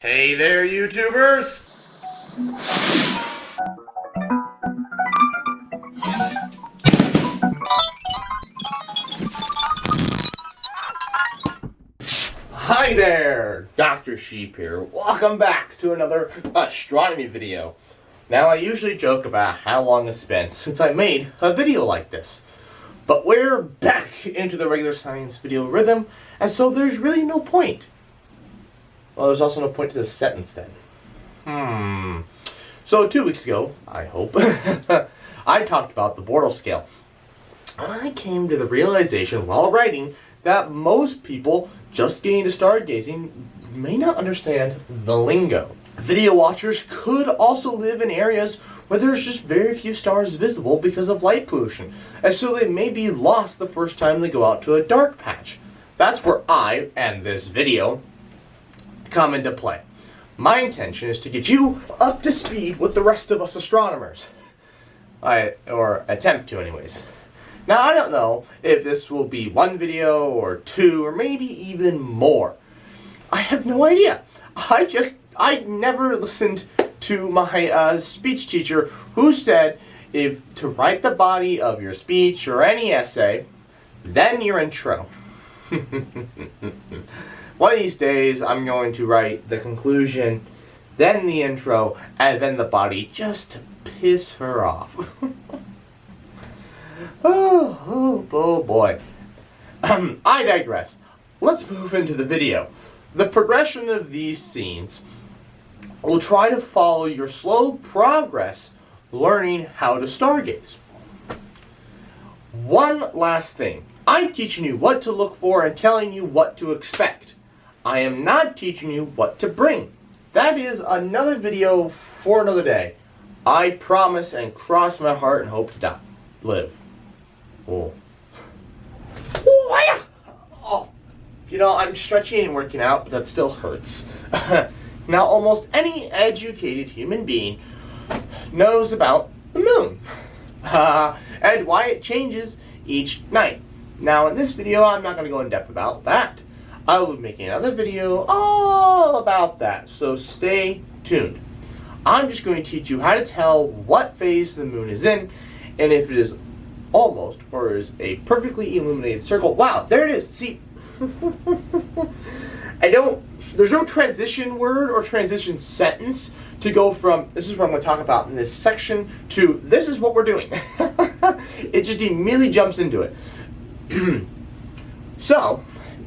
Hey there, YouTubers! Hi there, Dr. Sheep here. Welcome back to another astronomy video. Now, I usually joke about how long it's been since I made a video like this. But we're back into the regular science video rhythm, and so there's really no point. Well, there's also no point to this sentence then. So 2 weeks ago, I hope, I talked about the Bortle scale. And I came to the realization while writing that most people just getting into stargazing may not understand the lingo. Video watchers could also live in areas where there's just very few stars visible because of light pollution, and so they may be lost the first time they go out to a dark patch. That's where I, and this video, come into play. My intention is to get you up to speed with the rest of us astronomers. Or attempt to anyways. Now, I don't know if this will be one video or two or maybe even more. I have no idea. I never listened to my speech teacher who said if to write the body of your speech or any essay, then your intro. One of these days, I'm going to write the conclusion, then the intro, and then the body, just to piss her off. Oh boy. I digress. Let's move into the video. The progression of these scenes will try to follow your slow progress learning how to stargaze. One last thing. I'm teaching you what to look for and telling you what to expect. I am not teaching you what to bring. That is another video for another day. I promise and cross my heart and hope to live. Oh. Oh. You know, I'm stretching and working out, but that still hurts. Now, almost any educated human being knows about the moon. And why it changes each night. Now, in this video, I'm not going to go in depth about that. I will be making another video all about that, so stay tuned. I'm just going to teach you how to tell what phase the moon is in, and if it is almost or is a perfectly illuminated circle. Wow, there it is. See, there's no transition word or transition sentence to go from this is what I'm going to talk about in this section to this is what we're doing. It just immediately jumps into it. So,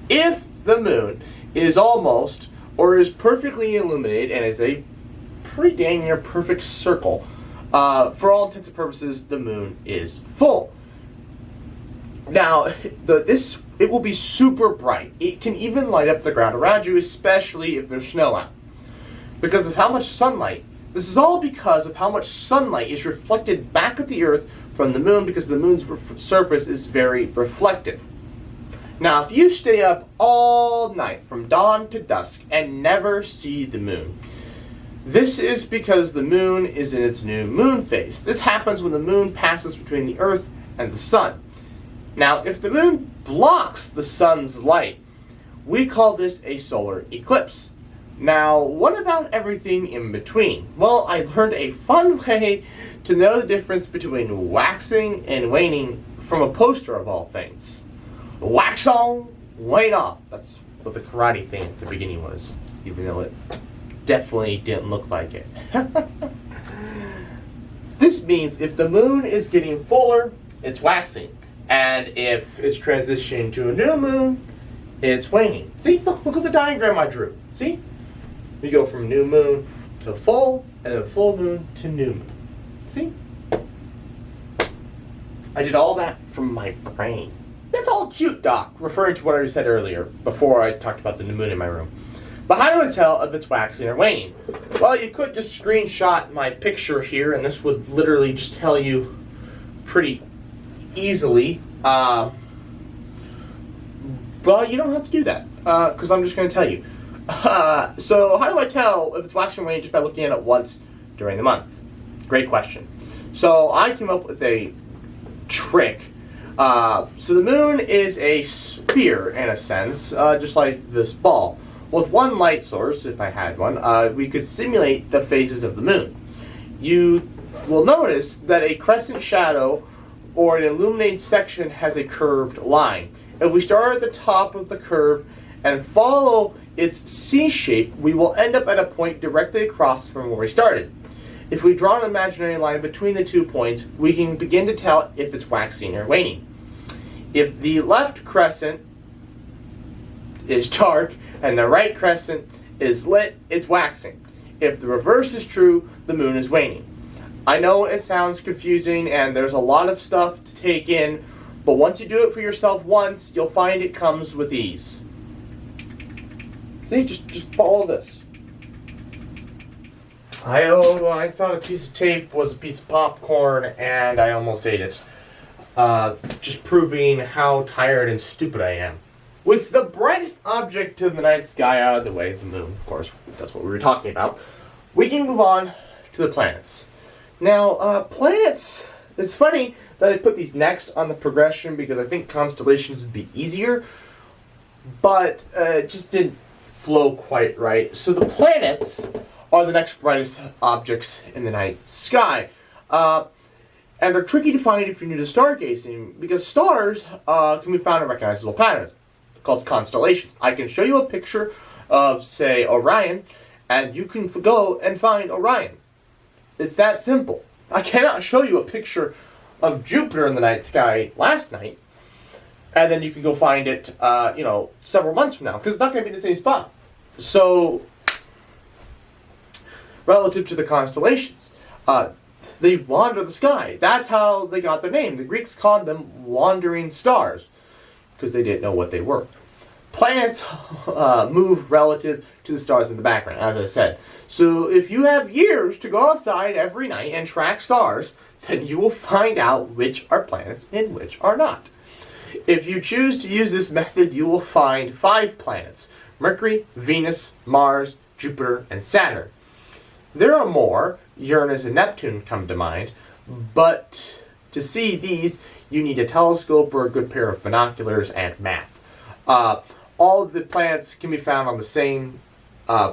if the moon is almost or is perfectly illuminated and is a pretty dang near perfect circle, for all intents and purposes, the moon is full. Now, it will be super bright. It can even light up the ground around you, especially if there's snow out. Because of how much sunlight, this is all because of how much sunlight is reflected back at the Earth from the moon, because the moon's surface is very reflective. Now, if you stay up all night from dawn to dusk and never see the moon, this is because the moon is in its new moon phase. This happens when the moon passes between the Earth and the sun. Now, if the moon blocks the sun's light, we call this a solar eclipse. Now, what about everything in between? Well, I learned a fun way to know the difference between waxing and waning from a poster of all things. Wax on, wane off. That's what the karate thing at the beginning was, even though it definitely didn't look like it. This means if the moon is getting fuller, it's waxing. And if it's transitioning to a new moon, it's waning. See, look at the diagram I drew. See? We go from new moon to full, and then full moon to new moon. See? I did all that from my brain. That's all cute, Doc, referring to what I said earlier, before I talked about the new moon in my room. But how do I tell if it's waxing or waning? Well, you could just screenshot my picture here, and this would literally just tell you pretty easily. Well, you don't have to do that, because I'm just going to tell you. So how do I tell if it's waxing or waning just by looking at it once during the month? Great question. So I came up with a trick. So the moon is a sphere in a sense, just like this ball. With one light source, if I had one, we could simulate the phases of the moon. You will notice that a crescent shadow or an illuminated section has a curved line. If we start at the top of the curve and follow its C shape, we will end up at a point directly across from where we started. If we draw an imaginary line between the 2 points, we can begin to tell if it's waxing or waning. If the left crescent is dark and the right crescent is lit, it's waxing. If the reverse is true, the moon is waning. I know it sounds confusing and there's a lot of stuff to take in, but once you do it for yourself once, you'll find it comes with ease. See, just follow this. I thought a piece of tape was a piece of popcorn and I almost ate it. Just proving how tired and stupid I am. With the brightest object to the night sky out of the way, the moon, of course, that's what we were talking about, we can move on to the planets. Now, planets, it's funny that I put these next on the progression because I think constellations would be easier, but it just didn't flow quite right. So the planets are the next brightest objects in the night sky. And are tricky to find if you're new to stargazing because stars can be found in recognizable patterns called constellations. I can show you a picture of, say, Orion, and you can go and find Orion. It's that simple. I cannot show you a picture of Jupiter in the night sky last night, and then you can go find it, several months from now, because it's not going to be in the same spot. So, relative to the constellations, they wander the sky. That's how they got their name. The Greeks called them wandering stars, because they didn't know what they were. Planets move relative to the stars in the background, as I said. So if you have years to go outside every night and track stars, then you will find out which are planets and which are not. If you choose to use this method, you will find 5 planets: Mercury, Venus, Mars, Jupiter, and Saturn. There are more. Uranus and Neptune come to mind, but to see these, you need a telescope or a good pair of binoculars and math. All of the planets can be found on the same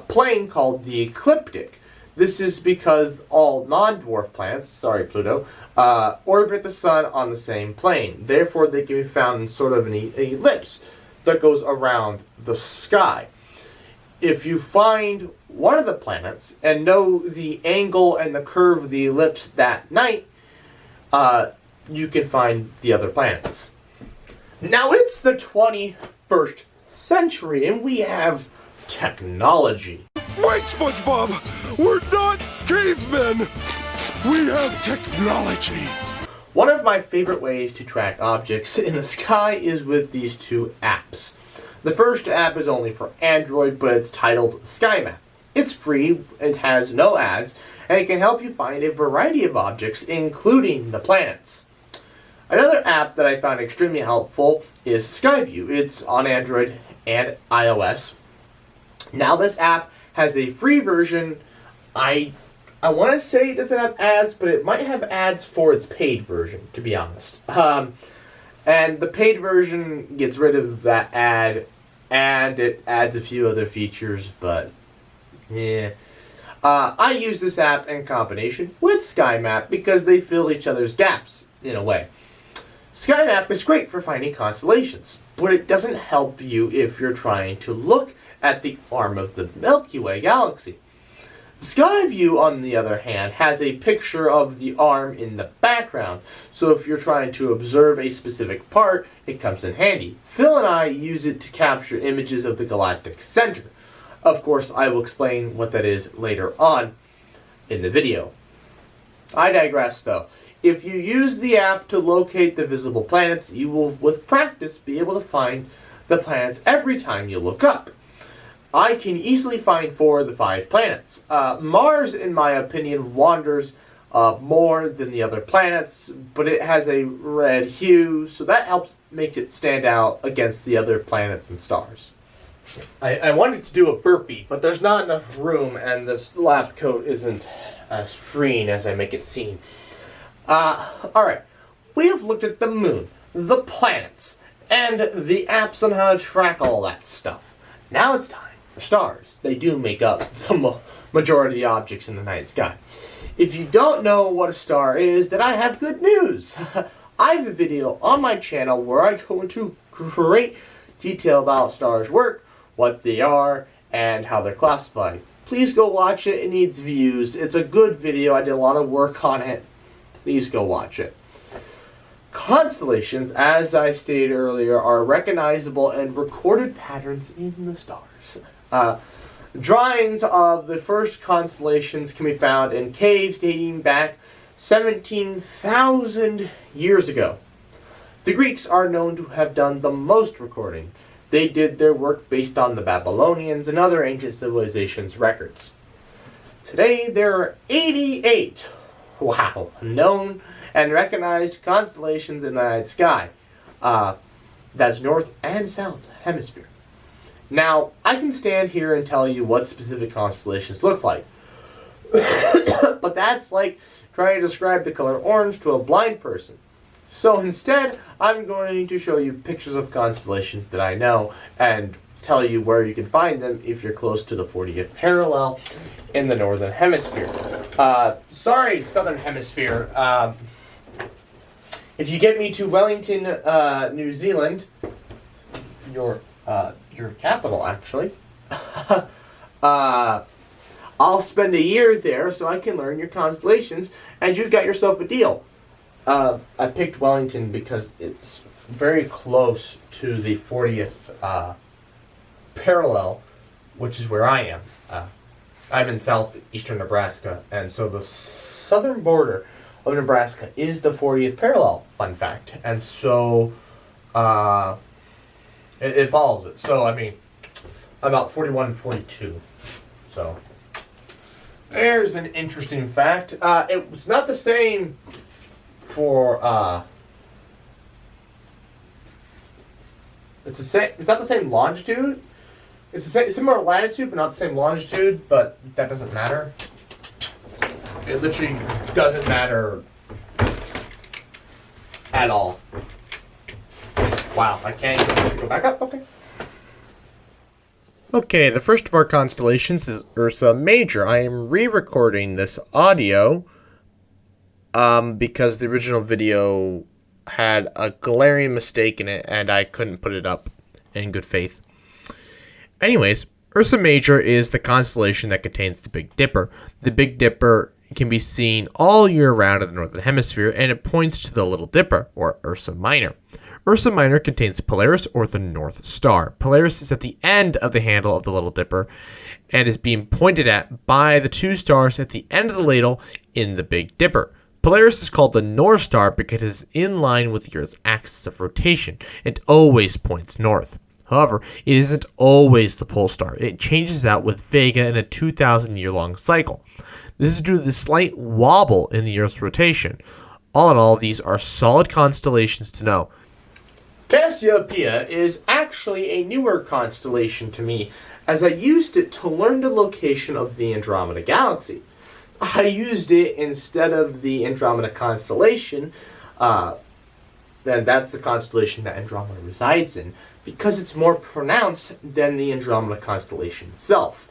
plane called the ecliptic. This is because all non-dwarf planets, sorry Pluto, orbit the sun on the same plane. Therefore, they can be found in sort of an ellipse that goes around the sky. If you find one of the planets and know the angle and the curve of the ellipse that night, you can find the other planets. Now it's the 21st century and we have technology. Wait, SpongeBob! We're not cavemen! We have technology! One of my favorite ways to track objects in the sky is with these 2 apps. The first app is only for Android, but it's titled SkyMap. It's free, it has no ads, and it can help you find a variety of objects, including the planets. Another app that I found extremely helpful is Skyview. It's on Android and iOS. Now this app has a free version. I want to say it doesn't have ads, but it might have ads for its paid version, to be honest. And the paid version gets rid of that ad, and it adds a few other features, but yeah. I use this app in combination with SkyMap because they fill each other's gaps, in a way. SkyMap is great for finding constellations, but it doesn't help you if you're trying to look at the arm of the Milky Way galaxy. Skyview, on the other hand, has a picture of the arm in the background, so if you're trying to observe a specific part, it comes in handy. Phil and I use it to capture images of the galactic center. Of course, I will explain what that is later on in the video. I digress, though. If you use the app to locate the visible planets, you will, with practice, be able to find the planets every time you look up. I can easily find 4 of the 5 planets. Mars, in my opinion, wanders more than the other planets, but it has a red hue, so that makes it stand out against the other planets and stars. I wanted to do a burpee, but there's not enough room, and this lab coat isn't as freeing as I make it seem. Alright, we have looked at the moon, the planets, and the apps on how to track all that stuff. Now it's time for stars. They do make up the majority of the objects in the night sky. If you don't know what a star is, then I have good news. I have a video on my channel where I go into great detail about how stars work, what they are, and how they're classified. Please go watch it. It needs views. It's a good video. I did a lot of work on it. Please go watch it. Constellations, as I stated earlier, are recognizable and recorded patterns in the stars. Drawings of the first constellations can be found in caves dating back 17,000 years ago. The Greeks are known to have done the most recording. They did their work based on the Babylonians and other ancient civilizations' records. Today there are 88, known and recognized constellations in the night sky. That's North and South Hemisphere. Now, I can stand here and tell you what specific constellations look like. But that's like trying to describe the color orange to a blind person. So instead, I'm going to show you pictures of constellations that I know and tell you where you can find them if you're close to the 40th parallel in the Northern Hemisphere. Sorry, Southern Hemisphere. If you get me to Wellington, New Zealand, your capital, actually, I'll spend a year there so I can learn your constellations, and you've got yourself a deal. I picked Wellington because it's very close to the 40th parallel, which is where I am. I'm in southeastern Nebraska, and so the southern border of Nebraska is the 40th parallel, fun fact. And so it follows it. So, I mean, about 41 and 42. So, there's an interesting fact. It's not the same for, it's not the same longitude. It's the same, similar latitude, but not the same longitude, but that doesn't matter. It literally doesn't matter at all. Wow, I can't go back up? Okay. Okay, the first of our constellations is Ursa Major. I am re-recording this audio because the original video had a glaring mistake in it and I couldn't put it up in good faith. Anyways, Ursa Major is the constellation that contains the Big Dipper. The Big Dipper can be seen all year round in the Northern Hemisphere, and it points to the Little Dipper, or Ursa Minor. Ursa Minor contains Polaris, or the North Star. Polaris is at the end of the handle of the Little Dipper, and is being pointed at by the two stars at the end of the ladle in the Big Dipper. Polaris is called the North Star because it is in line with the Earth's axis of rotation, and always points north. However, it isn't always the pole star. It changes out with Vega in a 2,000-year-long cycle. This is due to the slight wobble in the Earth's rotation. All in all, these are solid constellations to know. Cassiopeia is actually a newer constellation to me, as I used it to learn the location of the Andromeda Galaxy. I used it instead of the Andromeda constellation, then that's the constellation that Andromeda resides in, because it's more pronounced than the Andromeda constellation itself.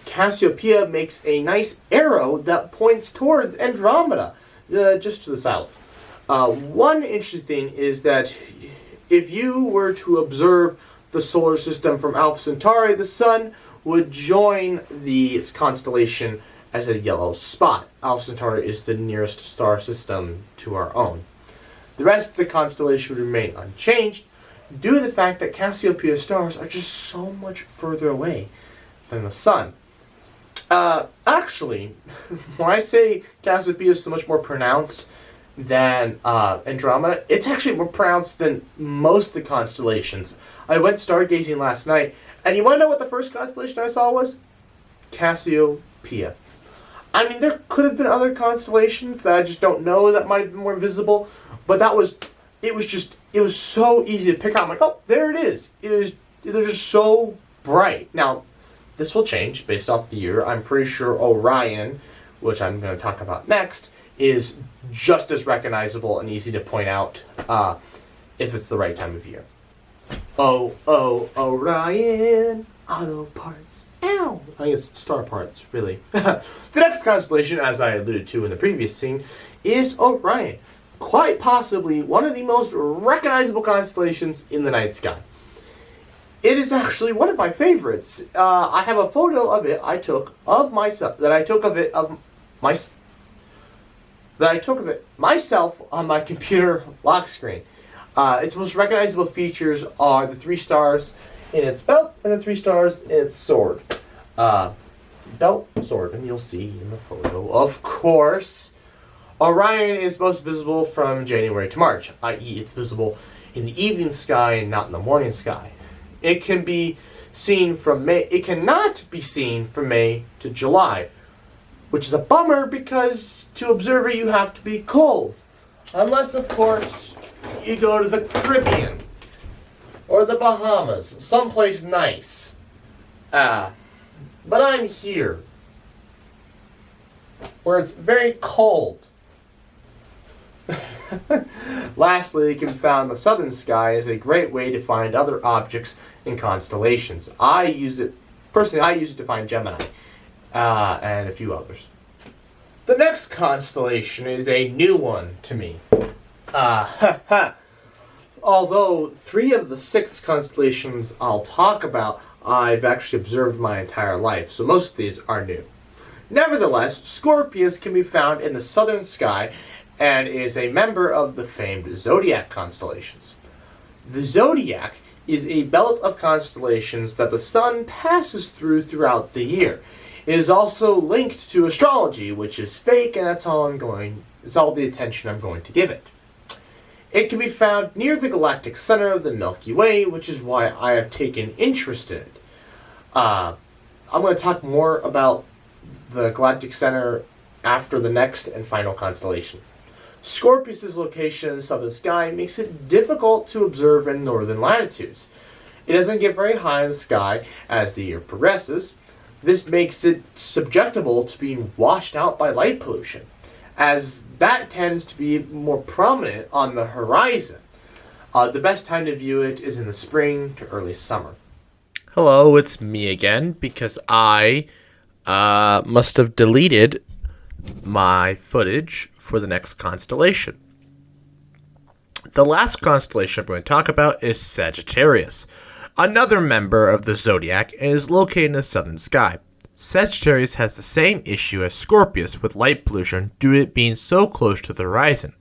Cassiopeia makes a nice arrow that points towards Andromeda, just to the south. One interesting thing is that if you were to observe the solar system from Alpha Centauri, the sun would join the constellation as a yellow spot. Alpha Centauri is the nearest star system to our own. The rest of the constellation would remain unchanged due to the fact that Cassiopeia stars are just so much further away than the sun. Actually, when I say Cassiopeia is so much more pronounced than Andromeda, it's actually more pronounced than most of the constellations. I went stargazing last night, and you want to know what the first constellation I saw was? Cassiopeia. I mean, there could have been other constellations that I just don't know that might have been more visible, but it was so easy to pick out. I'm like, oh, there it is. They're just so bright. Now, this will change based off the year. I'm pretty sure Orion, which I'm going to talk about next, is just as recognizable and easy to point out if it's the right time of year. Oh, Orion, auto parts. Ow! I guess star parts, really. The next constellation, as I alluded to in the previous scene, is Orion. Quite possibly one of the most recognizable constellations in the night sky. It is actually one of my favorites. I have a photo of it I took of myself, that I took of it myself on my computer lock screen. Its most recognizable features are the 3 stars in its belt and the 3 stars in its sword. Belt, sword, and you'll see in the photo, of course. Orion is most visible from January to March, i.e. it's visible in the evening sky and not in the morning sky. It can be seen from May. It cannot be seen from May to July, which is a bummer because to observe it you have to be cold, unless of course you go to the Caribbean or the Bahamas, someplace nice. But I'm here, where it's very cold. Lastly, it can be found in the southern sky as a great way to find other objects in constellations. I use it to find Gemini, and a few others. The next constellation is a new one to me. Although 3 of the 6 constellations I'll talk about I've actually observed my entire life, so most of these are new. Nevertheless, Scorpius can be found in the southern sky and is a member of the famed zodiac constellations. The zodiac is a belt of constellations that the sun passes throughout the year. It is also linked to astrology, which is fake, and it's all the attention I'm going to give it. It can be found near the galactic center of the Milky Way, which is why I have taken interest in it. I'm going to talk more about the galactic center after the next and final constellation. Scorpius' location in the southern sky makes it difficult to observe in northern latitudes. It doesn't get very high in the sky as the year progresses. This makes it susceptible to being washed out by light pollution, as that tends to be more prominent on the horizon. The best time to view it is in the spring to early summer. Hello, it's me again, because I must have deleted my footage for the next constellation. The last constellation I'm going to talk about is Sagittarius, another member of the zodiac, and is located in the southern sky. Sagittarius has the same issue as Scorpius with light pollution due to it being so close to the horizon.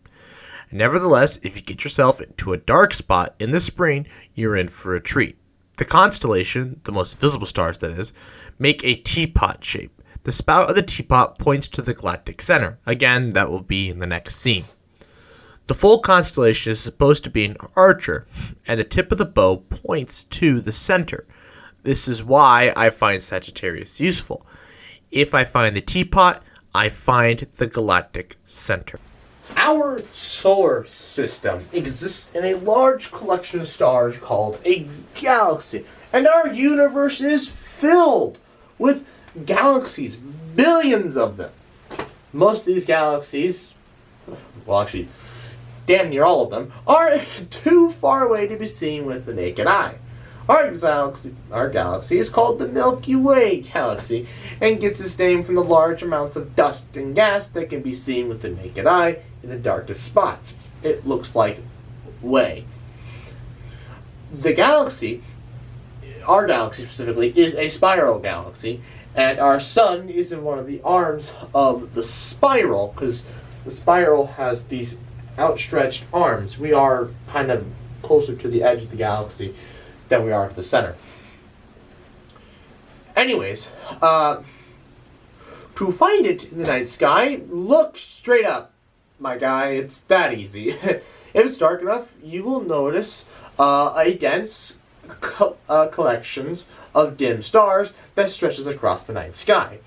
Nevertheless, if you get yourself into a dark spot in the spring, you're in for a treat. The constellation, the most visible stars that is, make a teapot shape. The spout of the teapot points to the galactic center. Again, that will be in the next scene. The full constellation is supposed to be an archer, and the tip of the bow points to the center. This is why I find Sagittarius useful. If I find the teapot, I find the galactic center. Our solar system exists in a large collection of stars called a galaxy, and our universe is filled with galaxies, billions of them. Most of these galaxies, well actually, damn near all of them, are too far away to be seen with the naked eye. Our galaxy is called the Milky Way galaxy and gets its name from the large amounts of dust and gas that can be seen with the naked eye in the darkest spots. It looks like way. The galaxy, our galaxy specifically, is a spiral galaxy, and our sun is in one of the arms of the spiral, because the spiral has these outstretched arms. We are kind of closer to the edge of the galaxy than we are to the center. Anyways, to find it in the night sky, look straight up, my guy. It's that easy. If it's dark enough, you will notice a dense collections of dim stars that stretches across the night sky.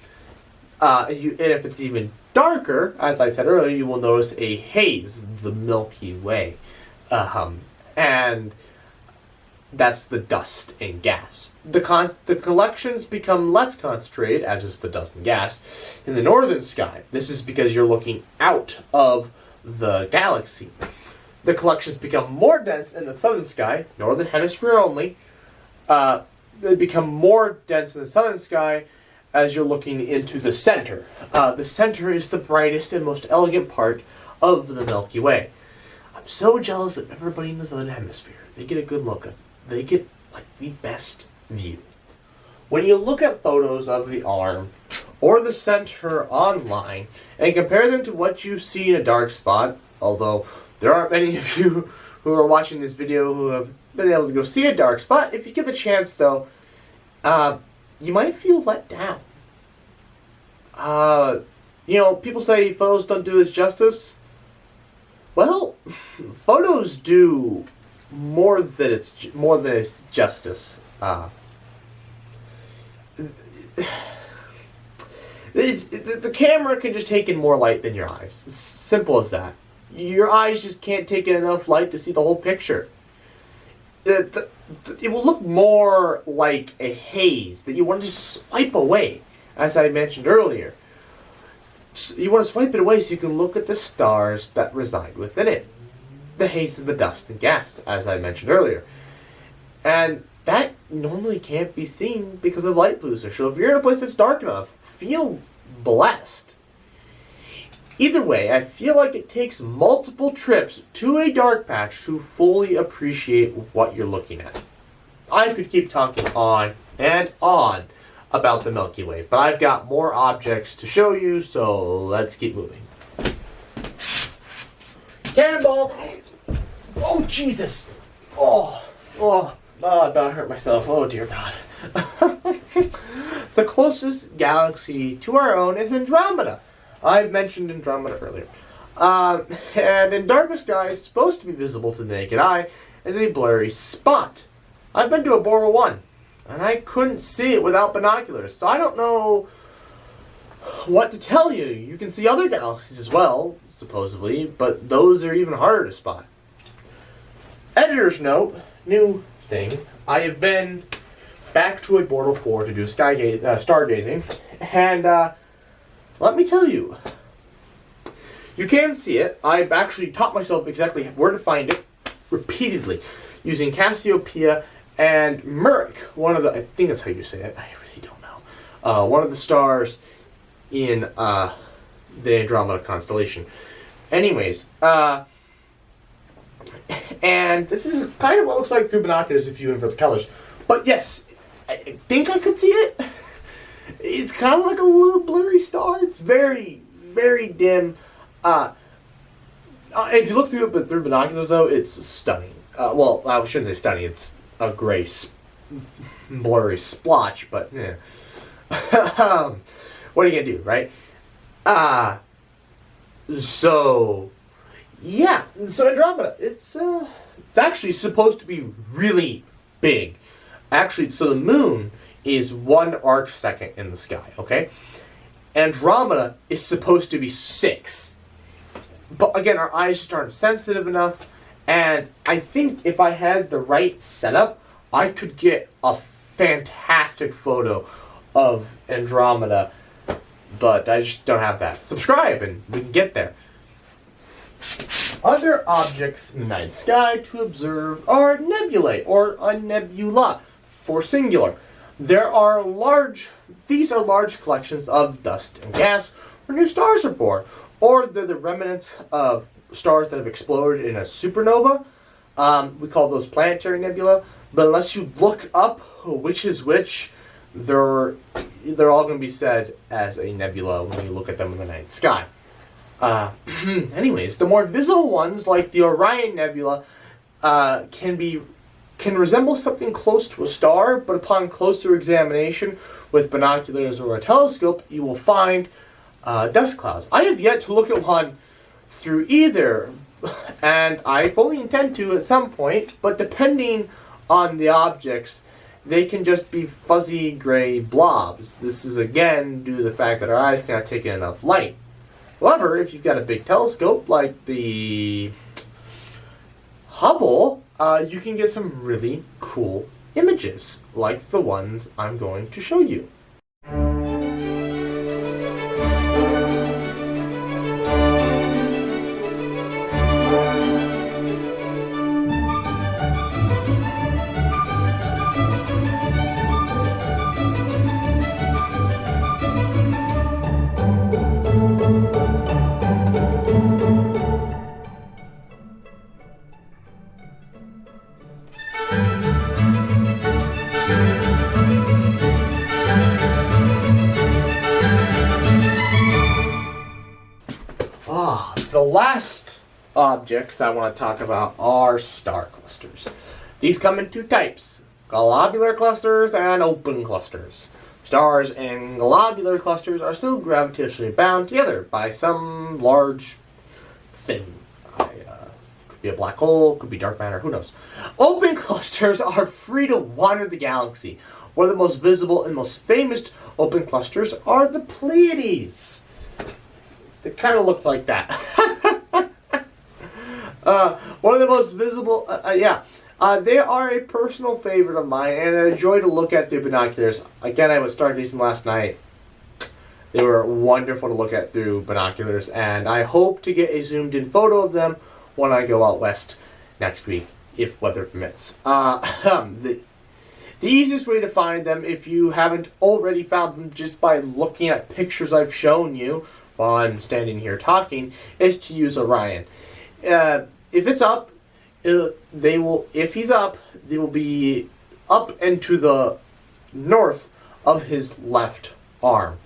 And if it's even darker, as I said earlier, you will notice a haze, the Milky Way. And that's the dust and gas. The collections become less concentrated, as is the dust and gas, in the northern sky. This is because you're looking out of the galaxy. The collections become more dense in the southern sky, northern hemisphere only, they become more dense in the southern sky as you're looking into the center. The center is the brightest and most elegant part of the Milky Way. I'm so jealous of everybody in the southern hemisphere. They get a good look at, they get like the best view. When you look at photos of the arm or the center online and compare them to what you see in a dark spot, although there aren't many of you who are watching this video who have been able to go see a dark spot, if you get the chance though, you might feel let down. You know, people say photos don't do us justice. Well, photos do more than it's justice. The camera can just take in more light than your eyes. It's simple as that. Your eyes just can't take in enough light to see the whole picture. It will look more like a haze that you want to just swipe away, as I mentioned earlier. You want to swipe it away so you can look at the stars that reside within it. The haze is the dust and gas, as I mentioned earlier. And that normally can't be seen because of light pollution. So if you're in a place that's dark enough, feel blessed. Either way, I feel like it takes multiple trips to a dark patch to fully appreciate what you're looking at. I could keep talking on and on about the Milky Way, but I've got more objects to show you, so let's keep moving. Cannonball! Oh, Jesus! I about hurt myself. Oh, dear God. The closest galaxy to our own is Andromeda. I've mentioned Andromeda earlier. And in darker sky, it's supposed to be visible to the naked eye as a blurry spot. I've been to a Bora 1, and I couldn't see it without binoculars, so I don't know what to tell you. You can see other galaxies as well, supposedly, but those are even harder to spot. Editor's note, new thing. I have been back to a Bora 4 to do stargazing, and let me tell you, you can see it. I've actually taught myself exactly where to find it repeatedly using Cassiopeia and Merrick, one of the, I think that's how you say it, I really don't know, one of the stars in the Andromeda constellation. Anyways, and this is kind of what it looks like through binoculars if you invert the colors. But yes, I think I could see it. It's kind of like a little blurry star. It's very, very dim. If you look through it but through binoculars, though, it's stunning. Well, I shouldn't say stunning. It's a gray, blurry splotch, but yeah. What are you gonna do, right? So yeah. So Andromeda, it's actually supposed to be really big. Actually, so the moon is 1 arc second in the sky, okay? Andromeda is supposed to be 6. But again, our eyes just aren't sensitive enough, and I think if I had the right setup, I could get a fantastic photo of Andromeda, but I just don't have that. Subscribe and we can get there. Other objects in the night sky to observe are nebulae, or a nebula for singular. These are large collections of dust and gas where new stars are born, or they're the remnants of stars that have exploded in a supernova. We call those planetary nebula, but unless you look up which is which, they're all going to be said as a nebula when you look at them in the night sky. Anyways, the more visible ones, like the Orion Nebula, can resemble something close to a star, but upon closer examination with binoculars or a telescope, you will find dust clouds. I have yet to look at one through either, and I fully intend to at some point, but depending on the objects, they can just be fuzzy gray blobs. This is again due to the fact that our eyes cannot take in enough light. However, if you've got a big telescope like the Hubble, you can get some really cool images, like the ones I'm going to show you. last objects I want to talk about are star clusters. These come in two types: globular clusters and open clusters. Stars and globular clusters are still gravitationally bound together by some large thing. Could be a black hole, could be dark matter, who knows. Open clusters are free to wander the galaxy. One of the most visible and most famous open clusters are the Pleiades. They kind of look like that. One of the most visible, they are a personal favorite of mine, and I enjoy to look at through binoculars. Again, I was stargazing last night. They were wonderful to look at through binoculars, and I hope to get a zoomed-in photo of them when I go out west next week, if weather permits. The easiest way to find them, if you haven't already found them just by looking at pictures I've shown you while I'm standing here talking, is to use Orion. If it's up, if he's up, they will be up and to the north of his left arm.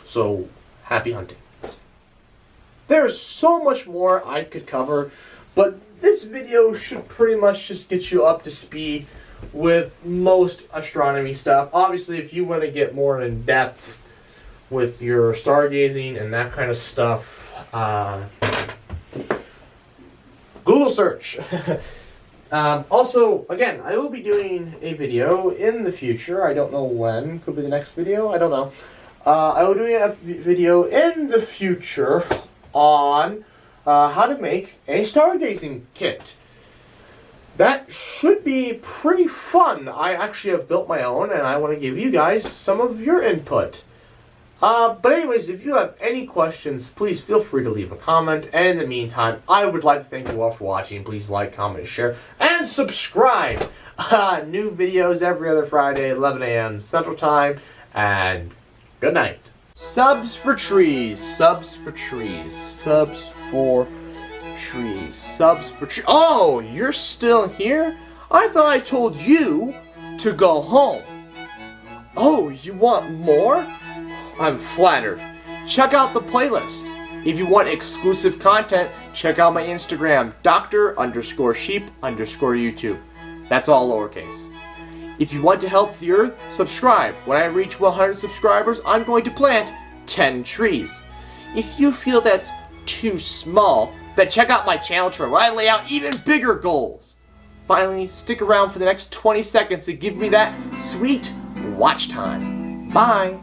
So, happy hunting. There's so much more I could cover, but this video should pretty much just get you up to speed with most astronomy stuff. Obviously, if you want to get more in depth with your stargazing and that kind of stuff, Google search. Also, again, I will be doing a video in the future. I don't know when. Could be the next video. I don't know. I will be doing a video in the future on how to make a stargazing kit. That should be pretty fun. I actually have built my own, and I want to give you guys some of your input. But anyways, if you have any questions, please feel free to leave a comment. And in the meantime, I would like to thank you all for watching. Please like, comment, share, and subscribe. New videos every other Friday, 11 a.m. Central Time. And good night. Subs for trees. Subs for trees. Subs for trees. Subs for trees. Oh, you're still here? I thought I told you to go home. Oh, you want more? I'm flattered. Check out the playlist. If you want exclusive content, check out my Instagram, Dr_Sheep_YouTube. That's all lowercase. If you want to help the earth, subscribe. When I reach 100 subscribers, I'm going to plant 10 trees. If you feel that's too small, then check out my channel chart where I lay out even bigger goals. Finally, stick around for the next 20 seconds to give me that sweet watch time. Bye.